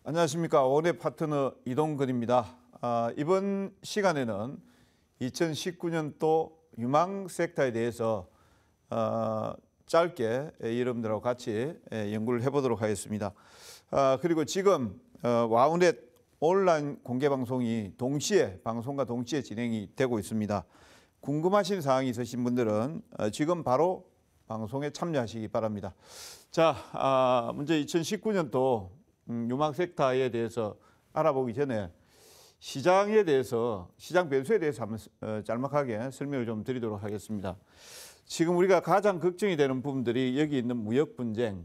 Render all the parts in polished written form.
안녕하십니까. 원의 파트너 이동근입니다. 이번 시간에는 2019년도 유망 섹터에 대해서 짧게 여러분들하고 같이 연구를 해보도록 하겠습니다. 그리고 지금 와우넷 온라인 공개방송이 방송과 동시에 진행이 되고 있습니다. 궁금하신 사항이 있으신 분들은 지금 바로 방송에 참여하시기 바랍니다. 자, 먼저 2019년도 유망 섹터에 대해서 알아보기 전에 시장 변수에 대해서 한번 짤막하게 설명을 좀 드리도록 하겠습니다. 지금 우리가 가장 걱정이 되는 부분들이 여기 있는 무역 분쟁,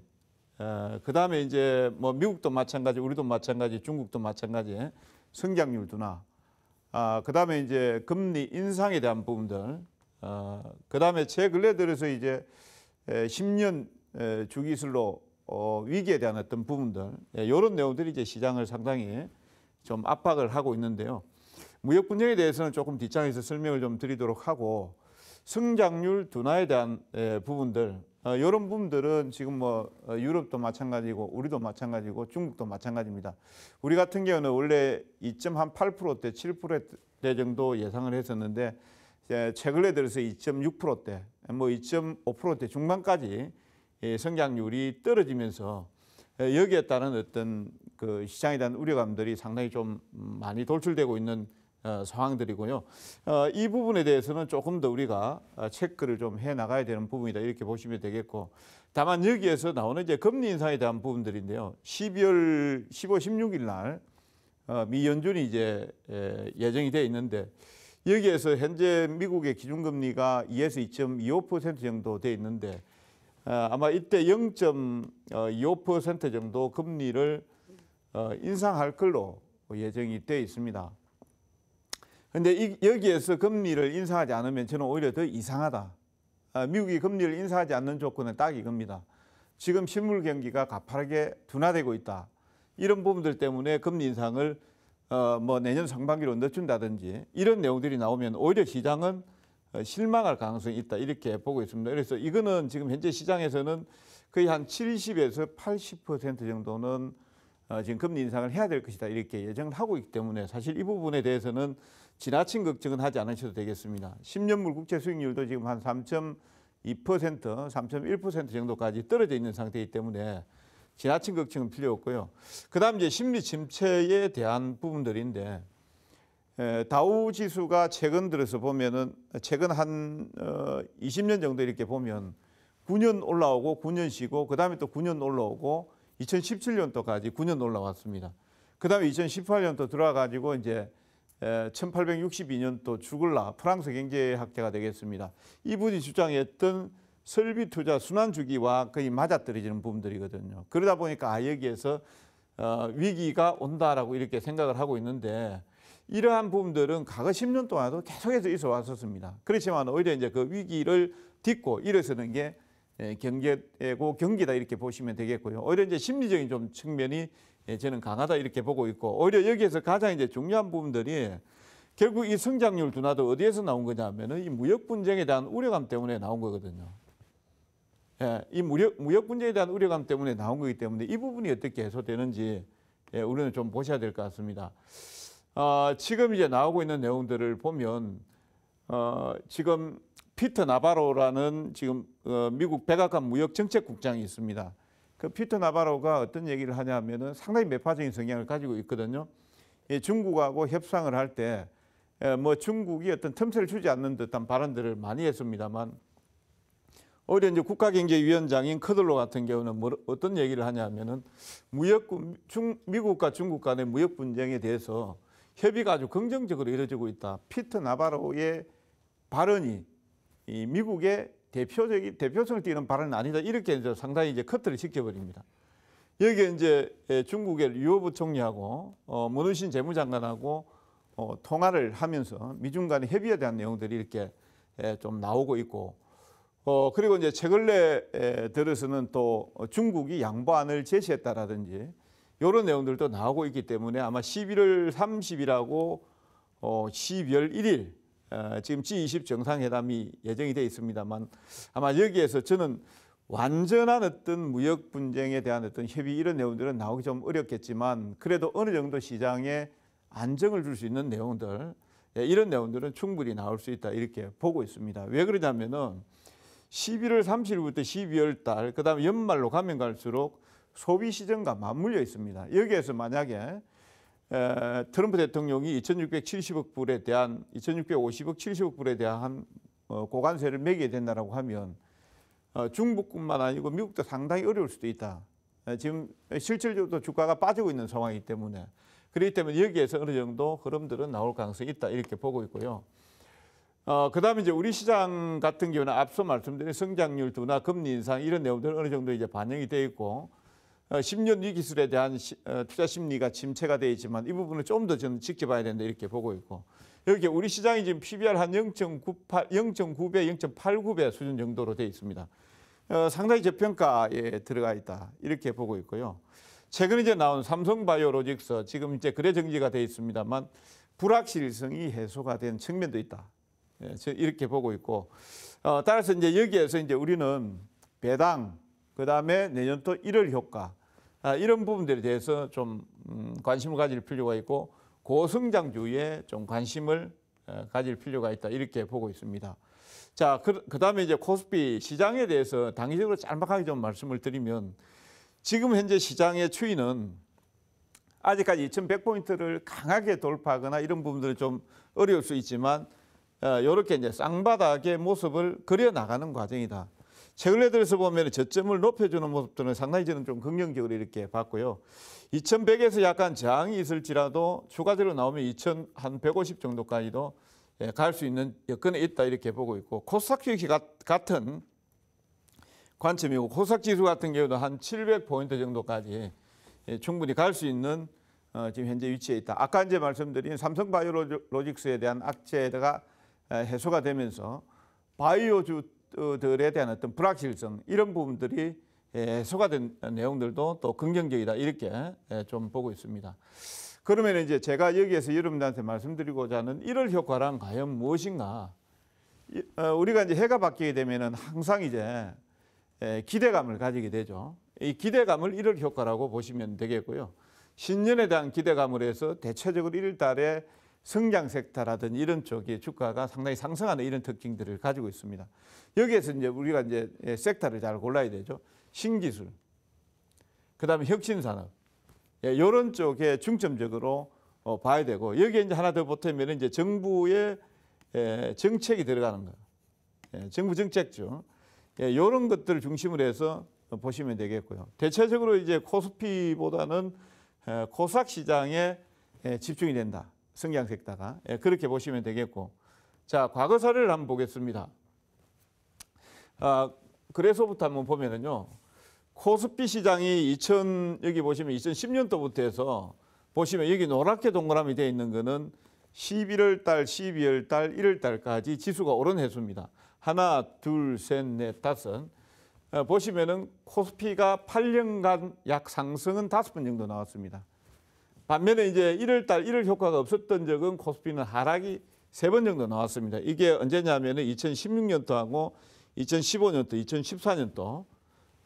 그 다음에 이제 뭐 미국도 마찬가지, 우리도 마찬가지, 중국도 마찬가지, 성장률 둔화, 그 다음에 이제 금리 인상에 대한 부분들, 그 다음에 최근래 들어서 이제 10년 주기술로 위기에 대한 어떤 부분들, 이런 내용들이 이제 시장을 상당히 좀 압박을 하고 있는데요. 무역 분쟁에 대해서는 조금 뒷장에서 설명을 좀 드리도록 하고, 성장률 둔화에 대한 부분들, 이런 부분들은 지금 뭐 유럽도 마찬가지고 우리도 마찬가지고 중국도 마찬가지입니다. 우리 같은 경우는 원래 2.8%대, 7%대 정도 예상을 했었는데 최근에 들어서 2.6%대, 뭐 2.5%대 중반까지 성장률이 떨어지면서 여기에 따른 어떤 그 시장에 대한 우려감들이 상당히 좀 많이 돌출되고 있는 상황들이고요. 이 부분에 대해서는 조금 더 우리가 체크를 좀 해 나가야 되는 부분이다, 이렇게 보시면 되겠고, 다만 여기에서 나오는 이제 금리 인상에 대한 부분들인데요. 12월 15, 16일 날 미 연준이 이제 예정이 되어 있는데, 여기에서 현재 미국의 기준금리가 2에서 2.25% 정도 되어 있는데, 아마 이때 0.25% 정도 금리를 인상할 걸로 예정이 되어 있습니다. 그런데 여기에서 금리를 인상하지 않으면 저는 오히려 더 이상하다. 미국이 금리를 인상하지 않는 조건은 딱 이겁니다. 지금 실물 경기가 가파르게 둔화되고 있다. 이런 부분들 때문에 금리 인상을 뭐 내년 상반기로 늦춘다든지 이런 내용들이 나오면 오히려 시장은 실망할 가능성이 있다, 이렇게 보고 있습니다. 그래서 이거는 지금 현재 시장에서는 거의 한 70에서 80% 정도는 지금 금리 인상을 해야 될 것이다, 이렇게 예정을 하고 있기 때문에 사실 이 부분에 대해서는 지나친 걱정은 하지 않으셔도 되겠습니다. 10년물 국채 수익률도 지금 한 3.2%, 3.1% 정도까지 떨어져 있는 상태이기 때문에 지나친 걱정은 필요 없고요. 그 다음 이제 심리 침체에 대한 부분들인데, 다우 지수가 최근 들어서 보면은 최근 한 20년 정도 이렇게 보면 9년 올라오고 9년 쉬고 그 다음에 또 9년 올라오고 2017년도까지 9년 올라왔습니다. 그 다음에 2018년도 들어와가지고 이제 1862년도 죽을라, 프랑스 경제학자가 되겠습니다. 이분이 주장했던 설비 투자 순환 주기와 거의 맞아떨어지는 부분들이거든요. 그러다 보니까 여기에서 위기가 온다라고 이렇게 생각을 하고 있는데, 이러한 부분들은 과거 10년 동안도 계속해서 있어 왔었습니다. 그렇지만 오히려 이제 그 위기를 딛고 일어서는 게 경제고 경기다, 이렇게 보시면 되겠고요. 오히려 이제 심리적인 좀 측면이 저는 강하다, 이렇게 보고 있고, 오히려 여기에서 가장 이제 중요한 부분들이 결국 이 성장률 둔화도 어디에서 나온 거냐면은 이 무역 분쟁에 대한 우려감 때문에 나온 거거든요. 이 무역 분쟁에 대한 우려감 때문에 나온 거기 때문에 이 부분이 어떻게 해소되는지 우리는 좀 보셔야 될 것 같습니다. 지금 이제 나오고 있는 내용들을 보면, 지금 피터 나바로라는 지금 미국 백악관 무역정책국장이 있습니다. 그 피터 나바로가 어떤 얘기를 하냐면은 상당히 매파적인 성향을 가지고 있거든요. 중국하고 협상을 할 때 뭐 중국이 어떤 틈새를 주지 않는 듯한 발언들을 많이 했습니다만, 오히려 이제 국가경제위원장인 커들로 같은 경우는 어떤 얘기를 하냐면은 미국과 중국 간의 무역 분쟁에 대해서 협의가 아주 긍정적으로 이루어지고 있다. 피터 나바로의 발언이 이 미국의 대표성을 띠는 발언은 아니다, 이렇게 이제 상당히 이제 커트를 시켜버립니다. 여기에 이제 중국의 류오 부총리하고 문우신 재무장관하고 통화를 하면서 미중 간의 협의에 대한 내용들이 이렇게 좀 나오고 있고, 그리고 이제 최근에 들어서는 또 중국이 양보안을 제시했다라든지 이런 내용들도 나오고 있기 때문에 아마 11월 30일하고 12월 1일 지금 G20 정상회담이 예정이 되어 있습니다만, 아마 여기에서 저는 완전한 어떤 무역 분쟁에 대한 어떤 협의 이런 내용들은 나오기 좀 어렵겠지만 그래도 어느 정도 시장에 안정을 줄 수 있는 내용들 이런 내용들은 충분히 나올 수 있다 이렇게 보고 있습니다. 왜 그러냐면은 11월 30일부터 12월 달 그다음에 연말로 가면 갈수록 소비 시장과 맞물려 있습니다. 여기에서 만약에 트럼프 대통령이 2,670억 불에 대한 2,650억 70억 불에 대한 고관세를 매기게 된다라고 하면 중국뿐만 아니고 미국도 상당히 어려울 수도 있다. 지금 실질적으로 주가가 빠지고 있는 상황이기 때문에 그렇기 때문에 여기에서 어느 정도 흐름들은 나올 가능성이 있다 이렇게 보고 있고요. 그다음에 이제 우리 시장 같은 경우는 앞서 말씀드린 성장률 둔화, 금리 인상 이런 내용들은 어느 정도 이제 반영이 되어 있고 10년 위기술에 대한 투자 심리가 침체가 되어 있지만 이 부분은 좀 더 저는 지켜봐야 된다 이렇게 보고 있고 여기 우리 시장이 지금 PBR 한 0.98, 0.9배, 0.89배 수준 정도로 되어 있습니다. 상당히 저평가에 들어가 있다 이렇게 보고 있고요. 최근에 이제 나온 삼성바이오로직스 지금 이제 거래 정지가 되어 있습니다만 불확실성이 해소가 된 측면도 있다. 이렇게 보고 있고 따라서 이제 여기에서 이제 우리는 배당 그다음에 내년도 1월 효과 이런 부분들에 대해서 좀 관심을 가질 필요가 있고 고성장주에 좀 관심을 가질 필요가 있다 이렇게 보고 있습니다. 자, 그다음에 이제 코스피 시장에 대해서 단기적으로 짤막하게 좀 말씀을 드리면 지금 현재 시장의 추이는 아직까지 2,100포인트를 강하게 돌파하거나 이런 부분들은 좀 어려울 수 있지만 이렇게 이제 쌍바닥의 모습을 그려 나가는 과정이다. 최근에 들어서 보면 저점을 높여주는 모습들은 상당히 저는 좀 긍정적으로 이렇게 봤고요. 2,100에서 약간 저항이 있을지라도 추가적으로 나오면 2,150 정도까지도 갈 수 있는 여건이 있다 이렇게 보고 있고 코스닥 역시 같은 관점이고 코스닥 지수 같은 경우도 한 700포인트 정도까지 충분히 갈 수 있는 지금 현재 위치에 있다. 아까 이제 말씀드린 삼성바이오로직스에 대한 악재가 해소가 되면서 바이오주들에 대한 어떤 불확실성 이런 부분들이 해소가 된 내용들도 또 긍정적이다 이렇게 좀 보고 있습니다. 그러면 이제 제가 여기에서 여러분들한테 말씀드리고자 하는 1월 효과란 과연 무엇인가? 우리가 이제 해가 바뀌게 되면은 항상 이제 기대감을 가지게 되죠. 이 기대감을 1월 효과라고 보시면 되겠고요. 신년에 대한 기대감을 해서 대체적으로 1월 달에 성장 섹터라든지 이런 쪽의 주가가 상당히 상승하는 이런 특징들을 가지고 있습니다. 여기에서 이제 우리가 이제 섹터를 잘 골라야 되죠. 신기술, 그다음에 혁신산업, 이런 쪽에 중점적으로 봐야 되고 여기에 이제 하나 더 보태면 이제 정부의 정책이 들어가는 거, 정부 정책죠. 이런 것들을 중심으로 해서 보시면 되겠고요. 대체적으로 이제 코스피보다는 코스닥 시장에 집중이 된다. 성장 섹터가 그렇게 보시면 되겠고, 자 과거 사례를 한번 보겠습니다. 그래서부터 한번 보면은요, 코스피 시장이 여기 보시면 2010년도부터 해서 보시면 여기 노랗게 동그라미 되어 있는 거는 11월 달, 12월 달, 1월 달까지 지수가 오른 해수입니다. 하나, 둘, 셋, 넷, 다섯. 보시면은 코스피가 8년간 약 상승은 5번 정도 나왔습니다. 반면에 이제 1월 달 1월 효과가 없었던 적은 코스피는 하락이 3번 정도 나왔습니다. 이게 언제냐면은 2016년도하고 2015년도, 2014년도.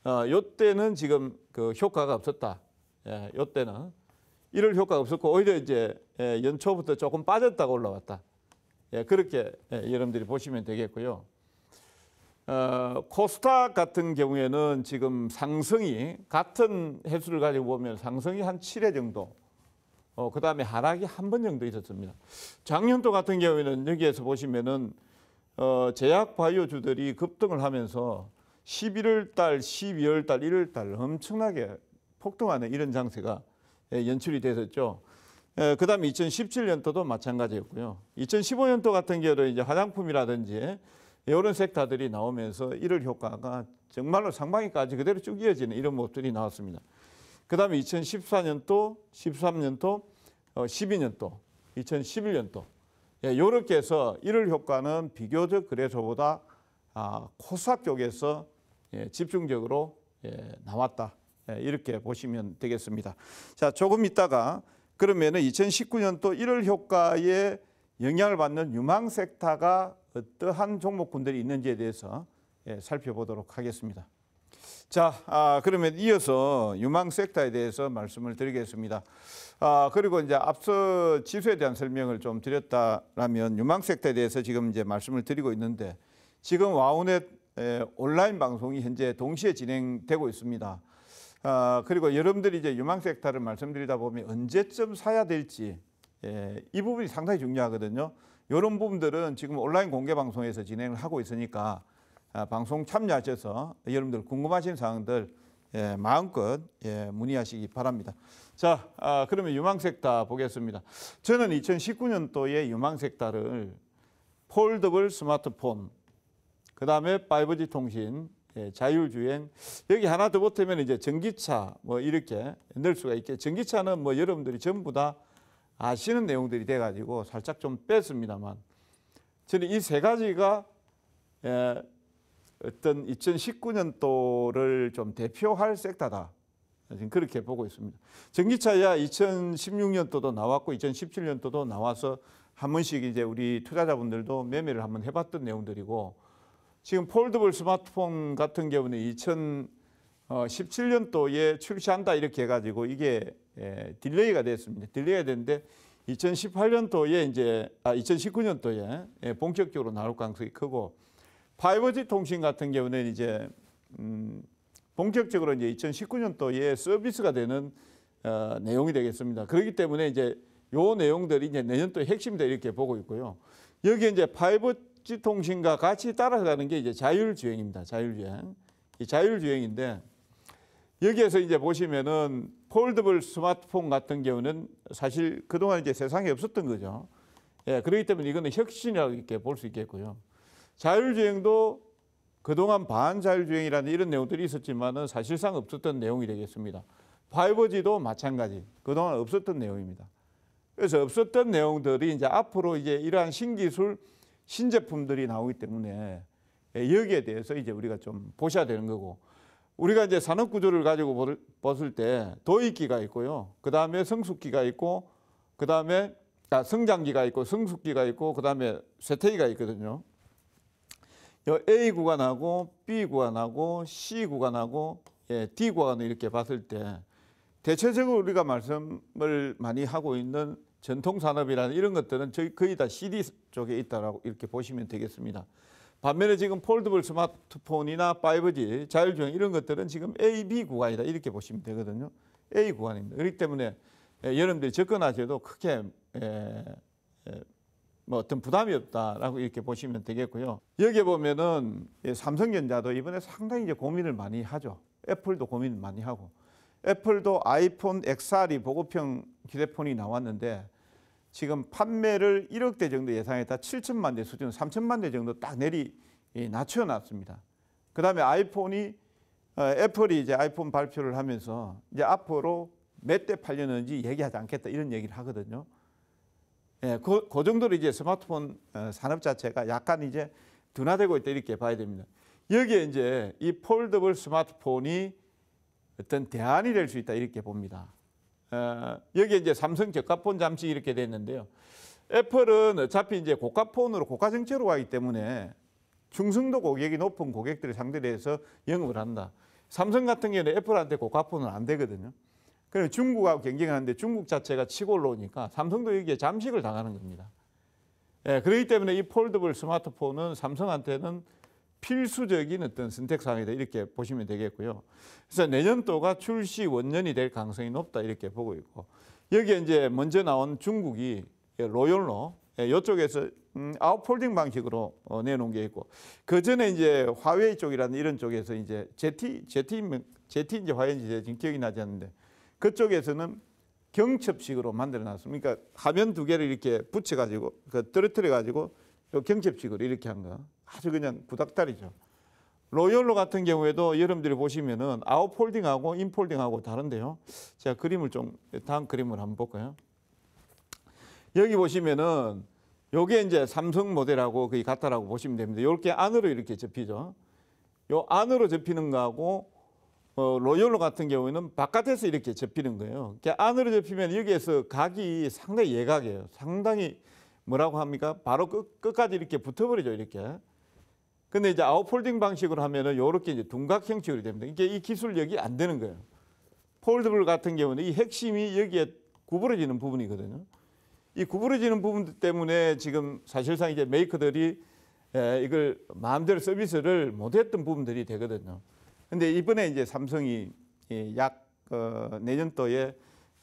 요때는 지금 그 효과가 없었다. 요때는 1월 효과가 없었고 오히려 이제 연초부터 조금 빠졌다가 올라왔다. 그렇게 여러분들이 보시면 되겠고요. 코스닥 같은 경우에는 지금 상승이 같은 횟수를 가지고 보면 상승이 한 7회 정도, 그 다음에 하락이 한 번 정도 있었습니다. 작년도 같은 경우에는 여기에서 보시면은 제약 바이오주들이 급등을 하면서 11월 달, 12월 달, 1월 달 엄청나게 폭등하는 이런 장세가 연출이 됐었죠. 그 다음에 2017년도도 마찬가지였고요. 2015년도 같은 경우는 이제 화장품이라든지 이런 섹터들이 나오면서 1월 효과가 정말로 상반기까지 그대로 쭉 이어지는 이런 모습들이 나왔습니다. 그 다음에 2014년도, 13년도, 12년도, 2011년도 이렇게 해서 1월 효과는 비교적 그래서보다 코스닥 쪽에서 집중적으로 나왔다. 이렇게 보시면 되겠습니다. 자, 조금 있다가 그러면은 2019년도 1월 효과에 영향을 받는 유망 섹터가 어떠한 종목군들이 있는지에 대해서 살펴보도록 하겠습니다. 자, 그러면 이어서 유망 섹터에 대해서 말씀을 드리겠습니다. 그리고 이제 앞서 지수에 대한 설명을 좀 드렸다라면 유망 섹터에 대해서 지금 이제 말씀을 드리고 있는데 지금 와우넷 온라인 방송이 현재 동시에 진행되고 있습니다. 그리고 여러분들이 이제 유망 섹터를 말씀드리다 보면 언제쯤 사야 될지 이 부분이 상당히 중요하거든요. 이런 부분들은 지금 온라인 공개 방송에서 진행을 하고 있으니까 방송 참여하셔서 여러분들 궁금하신 사항들 마음껏 문의하시기 바랍니다. 자, 그러면 유망 섹터 보겠습니다. 저는 2019년도에 유망 섹터를 폴더블 스마트폰, 그 다음에 5G 통신, 자율주행, 여기 하나 더 보태면 이제 전기차 뭐 이렇게 넣을 수가 있게. 전기차는 뭐 여러분들이 전부 다 아시는 내용들이 돼가지고 살짝 좀 뺐습니다만 저는 이 세 가지가 어떤 2019년도를 좀 대표할 섹터다. 지금 그렇게 보고 있습니다. 전기차야 2016년도도 나왔고 2017년도도 나와서 한 번씩 이제 우리 투자자분들도 매매를 한번 해봤던 내용들이고 지금 폴더블 스마트폰 같은 경우는 2017년도에 출시한다 이렇게 해가지고 이게 딜레이가 됐습니다. 딜레이가 됐는데 2018년도에 이제 2019년도에 본격적으로 나올 가능성이 크고 5G 통신 같은 경우는 이제 본격적으로 이제 2019년도에 서비스가 되는 내용이 되겠습니다. 그렇기 때문에 이제 요 내용들이 이제 내년도에 핵심이다 이렇게 보고 있고요. 여기에 이제 5G 통신과 같이 따라가는 게 이제 자율주행입니다. 자율주행. 이 자율주행인데 여기에서 이제 보시면은 폴더블 스마트폰 같은 경우는 사실 그동안 이제 세상에 없었던 거죠. 그렇기 때문에 이거는 혁신이라고 이렇게 볼 수 있겠고요. 자율주행도 그동안 반자율주행이라는 이런 내용들이 있었지만은 사실상 없었던 내용이 되겠습니다. 5G도 마찬가지. 그동안 없었던 내용입니다. 그래서 없었던 내용들이 이제 앞으로 이제 이러한 신기술, 신제품들이 나오기 때문에 여기에 대해서 이제 우리가 좀 보셔야 되는 거고 우리가 이제 산업 구조를 가지고 봤을 때 도입기가 있고요. 그 다음에 성숙기가 있고 그 다음에 성장기가 있고 성숙기가 있고 그 다음에 쇠퇴기가 있거든요. A 구간하고 B 구간하고 C 구간하고 D 구간을 이렇게 봤을 때 대체적으로 우리가 말씀을 많이 하고 있는 전통 산업이라는 이런 것들은 거의 다 CD 쪽에 있다라고 이렇게 보시면 되겠습니다. 반면에 지금 폴더블 스마트폰이나 5G, 자율주행 이런 것들은 지금 A, B 구간이다 이렇게 보시면 되거든요. A 구간입니다. 그렇기 때문에 여러분들이 접근하셔도 크게 뭐 어떤 부담이 없다라고 이렇게 보시면 되겠고요. 여기에 보면은 삼성전자도 이번에 상당히 이제 고민을 많이 하죠. 애플도 고민을 많이 하고. 애플도 아이폰 XR이 보급형 휴대폰이 나왔는데 지금 판매를 1억 대 정도 예상했다 7천만 대 수준, 3천만 대 정도 딱 낮춰놨습니다. 그 다음에 애플이 이제 아이폰 발표를 하면서 이제 앞으로 몇 대 팔렸는지 얘기하지 않겠다 이런 얘기를 하거든요. 그 정도로 이제 스마트폰 산업 자체가 약간 이제 둔화되고 있다 이렇게 봐야 됩니다. 여기에 이제 이 폴더블 스마트폰이 어떤 대안이 될 수 있다 이렇게 봅니다. 여기에 이제 삼성 저가폰 잠시 이렇게 됐는데요. 애플은 어차피 이제 고가폰으로 고가 정책으로 가기 때문에 중성도 고객이 높은 고객들을 상대로 해서 영업을 한다. 삼성 같은 경우는 애플한테 고가폰은 안 되거든요. 그럼 중국하고 경쟁을 하는데 중국 자체가 치고 올라오니까 삼성도 여기에 잠식을 당하는 겁니다. 그렇기 때문에 이 폴더블 스마트폰은 삼성한테는 필수적인 어떤 선택사항이다 이렇게 보시면 되겠고요. 그래서 내년도가 출시 원년이 될 가능성이 높다 이렇게 보고 있고 여기에 이제 먼저 나온 중국이 로열로 이쪽에서 아웃폴딩 방식으로 내놓은 게 있고 그 전에 이제 화웨이 쪽이라는 이런 쪽에서 이제 제티 이제 화웨이인지 지금 기억이 나지 않는데 그쪽에서는 경첩식으로 만들어 놨습니다. 그러니까 화면 두 개를 이렇게 붙여가지고 떨어뜨려가지고 경첩식으로 이렇게 한 거. 아주 그냥 구닥다리죠. 로열로 같은 경우에도 여러분들이 보시면은 아웃폴딩하고 인폴딩하고 다른데요. 제가 그림을 좀 다음 그림을 한번 볼까요? 여기 보시면은 요게 이제 삼성 모델하고 거의 같다라고 보시면 됩니다. 이렇게 안으로 이렇게 접히죠. 요 안으로 접히는 거하고 로열로 같은 경우에는 바깥에서 이렇게 접히는 거예요. 안으로 접히면 여기에서 각이 상당히 예각이에요. 상당히 뭐라고 합니까? 바로 끝까지 이렇게 붙어버리죠. 이렇게. 근데 이제 아웃폴딩 방식으로 하면은 요렇게 이제 둔각 형식으로 됩니다. 이게 이 기술력이 안 되는 거예요. 폴더블 같은 경우는 이 핵심이 여기에 구부러지는 부분이거든요. 이 구부러지는 부분 때문에 지금 사실상 이제 메이커들이 이걸 마음대로 서비스를 못했던 부분들이 되거든요. 근데 이번에 이제 삼성이 약 내년도에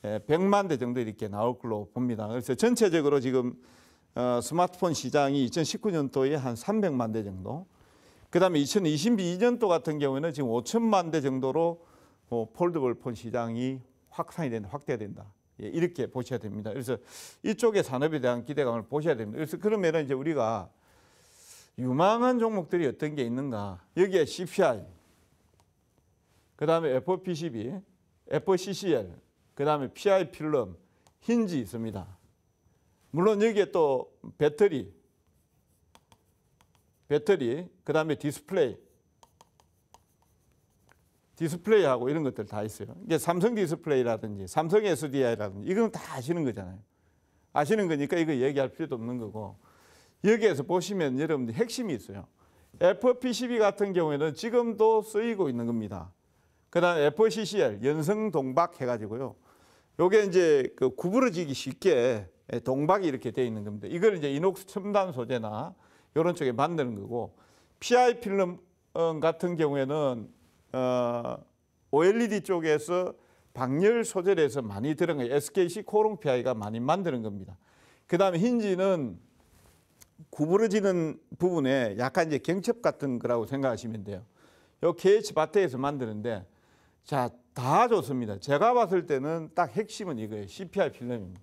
100만 대 정도 이렇게 나올 걸로 봅니다. 그래서 전체적으로 지금 스마트폰 시장이 2019년도에 한 300만 대 정도, 그다음에 2022년도 같은 경우에는 지금 5천만 대 정도로 폴더블 폰 시장이 확대가 된다. 이렇게 보셔야 됩니다. 그래서 이쪽의 산업에 대한 기대감을 보셔야 됩니다. 그래서 그러면 이제 우리가 유망한 종목들이 어떤 게 있는가? 여기에 CPI, 그다음에 FPCB, FCCL, 그다음에 PI 필름, 힌지 있습니다. 물론 여기에 또 배터리, 그다음에 디스플레이하고 이런 것들 다 있어요. 이게 삼성 디스플레이라든지 삼성 SDI라든지 이건 다 아시는 거잖아요. 아시는 거니까 이거 얘기할 필요도 없는 거고, 여기에서 보시면 여러분들 핵심이 있어요. FPCB 같은 경우에는 지금도 쓰이고 있는 겁니다. 그다음에 FCCL 연성 동박 해가지고요. 요게 이제 그 구부러지기 쉽게 동박이 이렇게 되어 있는 겁니다. 이걸 이제 이녹스 첨단 소재나 이런 쪽에 만드는 거고, PI 필름 같은 경우에는 OLED 쪽에서 방열 소재를 해서 많이 들은 거예요. SKC 코롱 PI가 많이 만드는 겁니다. 그다음에 힌지는 구부러지는 부분에 약간 이제 경첩 같은 거라고 생각하시면 돼요. 요 KH 바테에서 만드는데, 자, 다 좋습니다. 제가 봤을 때는 딱 핵심은 이거예요. CPI 필름입니다.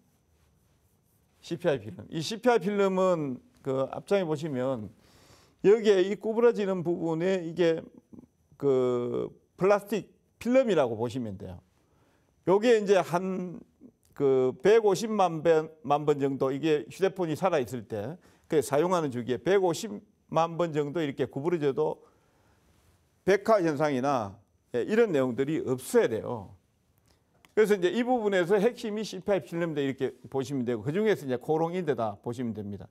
CPI 필름. 이 CPI 필름은 그 앞장에 보시면 여기에 이 구부러지는 부분에 이게 그 플라스틱 필름이라고 보시면 돼요. 요게 이제 한 그 150만 번 정도, 이게 휴대폰이 살아 있을 때 그 사용하는 주기에 150만 번 정도 이렇게 구부러져도 백화 현상이나 이런 내용들이 없어야 돼요. 그래서 이제 이 부분에서 핵심이 CPI 필름인데 이렇게 보시면 되고, 그 중에서 이제 코롱인데다 보시면 됩니다.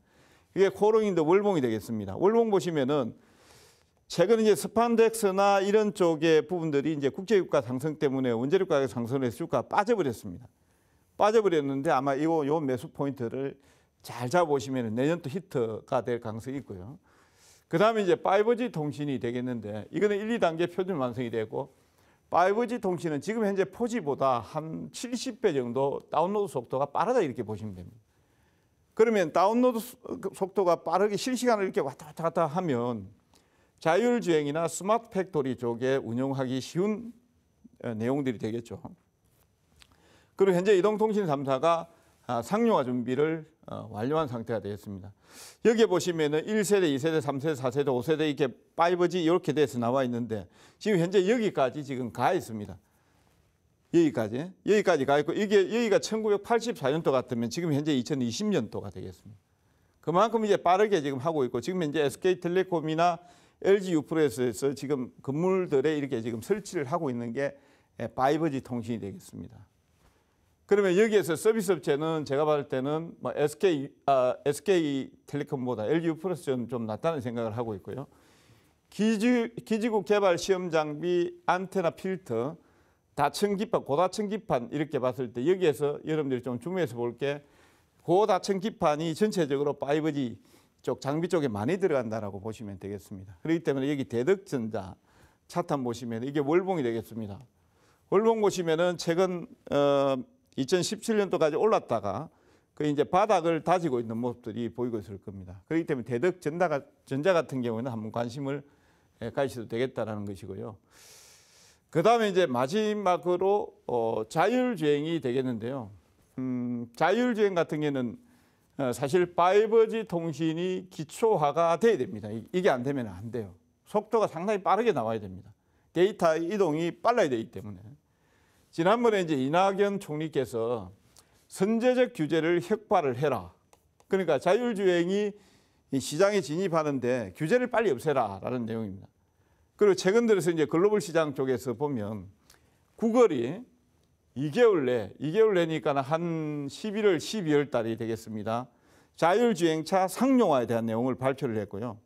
이게 코롱인데 월봉이 되겠습니다. 월봉 보시면은 최근 이제 스판덱스나 이런 쪽의 부분들이 이제 국제유가 상승 때문에 원재료 가격 상승을 해서 주가가 빠져버렸습니다. 빠져버렸는데 아마 요 매수 포인트를 잘 잡아보시면 내년도 히트가 될 가능성이 있고요. 그 다음에 이제 5G 통신이 되겠는데, 이거는 1, 2단계 표준 완성이 되고, 5G 통신은 지금 현재 4G보다 한 70배 정도 다운로드 속도가 빠르다 이렇게 보시면 됩니다. 그러면 다운로드 속도가 빠르게 실시간으로 이렇게 왔다 갔다 하면 자율주행이나 스마트 팩토리 쪽에 운영하기 쉬운 내용들이 되겠죠. 그리고 현재 이동통신 3사가 상용화 준비를 완료한 상태가 되겠습니다. 여기에 보시면은 1세대, 2세대, 3세대, 4세대, 5세대 이렇게 5G 이렇게 돼서 나와 있는데, 지금 현재 여기까지 지금 가 있습니다. 여기까지 가 있고, 이게 여기가 1984년도 같으면 지금 현재 2020년도가 되겠습니다. 그만큼 이제 빠르게 지금 하고 있고, 지금 현재 SK텔레콤이나 LG U+에서 지금 건물들에 이렇게 지금 설치를 하고 있는 게 5G 통신이 되겠습니다. 그러면 여기에서 서비스 업체는 제가 봤을 때는 뭐 SK텔레콤보다 LG U+는 좀 낫다는 생각을 하고 있고요. 기지국 개발 시험 장비, 안테나 필터, 다층 기판, 고다층 기판 이렇게 봤을 때 여기에서 여러분들이 좀 주목해서 볼 게, 고다층 기판이 전체적으로 5G 쪽 장비 쪽에 많이 들어간다라고 보시면 되겠습니다. 그렇기 때문에 여기 대덕전자 차트 보시면 이게 월봉이 되겠습니다. 월봉 보시면은 최근 2017년도까지 올랐다가 그 이제 바닥을 다지고 있는 모습들이 보이고 있을 겁니다. 그렇기 때문에 대덕전자 같은 경우는 한번 관심을 가지셔도 되겠다라는 것이고요. 그 다음에 이제 마지막으로 자율주행이 되겠는데요. 자율주행 같은 경우는 사실 5G 통신이 기초화가 돼야 됩니다. 이게 안 되면 안 돼요. 속도가 상당히 빠르게 나와야 됩니다. 데이터 이동이 빨라야 되기 때문에. 지난번에 이제 이낙연 총리께서 선제적 규제를 혁파를 해라. 그러니까 자율주행이 시장에 진입하는데 규제를 빨리 없애라라는 내용입니다. 그리고 최근 들어서 이제 글로벌 시장 쪽에서 보면 구글이 2개월 내니까 한 11월, 12월 달이 되겠습니다. 자율주행차 상용화에 대한 내용을 발표를 했고요.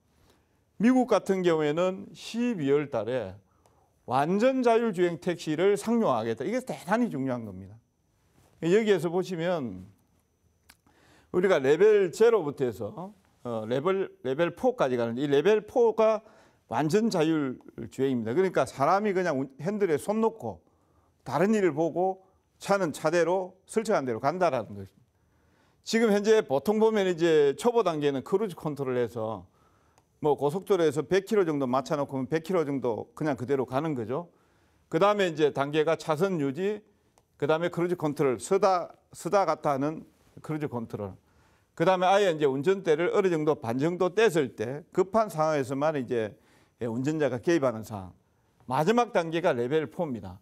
미국 같은 경우에는 12월 달에 완전 자율주행 택시를 상용화하겠다. 이게 대단히 중요한 겁니다. 여기에서 보시면 우리가 레벨 0부터 해서 레벨 4까지 가는 이 레벨 4가 완전 자율주행입니다. 그러니까 사람이 그냥 핸들에 손 놓고 다른 일을 보고 차는 차대로 설정한 대로 간다라는 것입니다. 지금 현재 보통 보면 이제 초보 단계는 크루즈 컨트롤해서 뭐 고속도로에서 100km 정도 맞춰놓고 100km 정도 그냥 그대로 가는 거죠. 그 다음에 이제 단계가 차선 유지, 그 다음에 크루즈 컨트롤, 서다 갔다 하는 크루즈 컨트롤. 그 다음에 아예 이제 운전대를 어느 정도 반 정도 뗐을 때 급한 상황에서만 이제 운전자가 개입하는 상황. 마지막 단계가 레벨 4입니다.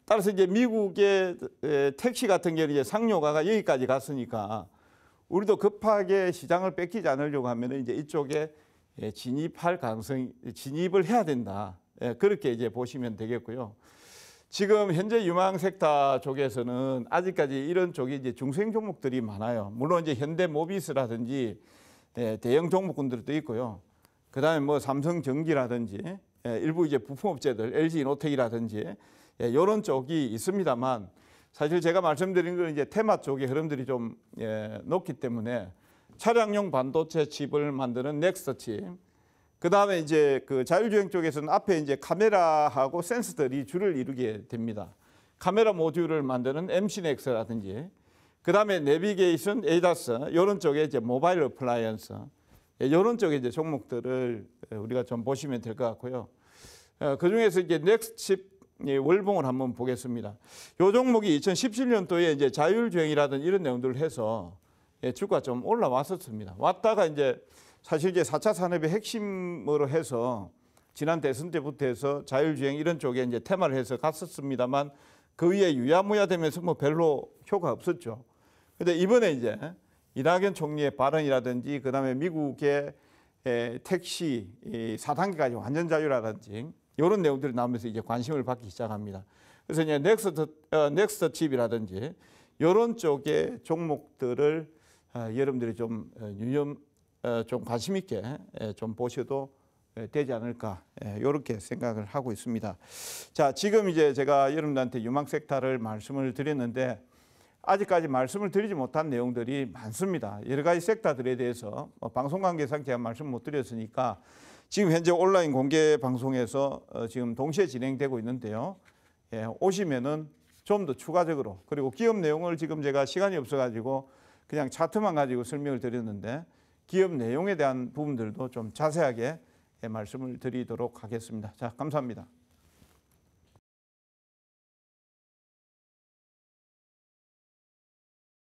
따라서 이제 미국의 택시 같은 경우는 이제 상용화가 여기까지 갔으니까 우리도 급하게 시장을 뺏기지 않으려고 하면 이제 이쪽에 진입을 해야 된다. 그렇게 이제 보시면 되겠고요. 지금 현재 유망 섹터 쪽에서는 아직까지 이런 쪽이 이제 중소형 종목들이 많아요. 물론 이제 현대모비스라든지 대형 종목군들도 있고요. 그다음에 뭐 삼성전기라든지 일부 이제 부품업체들, LG노텍이라든지 이런 쪽이 있습니다만 사실 제가 말씀드린 건 이제 테마 쪽의 흐름들이 좀 높기 때문에 차량용 반도체 칩을 만드는 넥스트 칩, 그 다음에 이제 그 자율주행 쪽에서는 앞에 이제 카메라하고 센서들이 줄을 이루게 됩니다. 카메라 모듈을 만드는 MC넥스라든지, 그 다음에 내비게이션, 에이다스 이런 쪽에 이제 모바일 어플라이언스 이런 쪽에 이제 종목들을 우리가 좀 보시면 될 것 같고요. 그 중에서 이제 넥스트 칩 월봉을 한번 보겠습니다. 이 종목이 2017년도에 이제 자율주행이라든 이런 내용들을 해서 주가 좀 올라왔었습니다. 왔다가 이제 사실 이제 4차 산업의 핵심으로 해서 지난 대선 때부터 해서 자율주행 이런 쪽에 이제 테마를 해서 갔었습니다만 그 위에 유야무야 되면서 뭐 별로 효과 없었죠. 근데 이번에 이제 이낙연 총리의 발언이라든지 그다음에 미국의 택시 4단계까지 완전 자유라든지 이런 내용들이 나오면서 이제 관심을 받기 시작합니다. 그래서 이제 넥스트 칩이라든지 이런 쪽의 종목들을 여러분들이 좀 관심 있게 좀 보셔도 되지 않을까 이렇게 생각을 하고 있습니다. 자, 지금 이제 제가 여러분들한테 유망 섹터를 말씀을 드렸는데 아직까지 말씀을 드리지 못한 내용들이 많습니다. 여러 가지 섹터들에 대해서 방송 관계상 제가 말씀 못 드렸으니까 지금 현재 온라인 공개 방송에서 지금 동시에 진행되고 있는데요. 오시면은 좀 더 추가적으로 그리고 기업 내용을 지금 제가 시간이 없어가지고 그냥 차트만 가지고 설명을 드렸는데 기업 내용에 대한 부분들도 좀 자세하게 말씀을 드리도록 하겠습니다. 자, 감사합니다.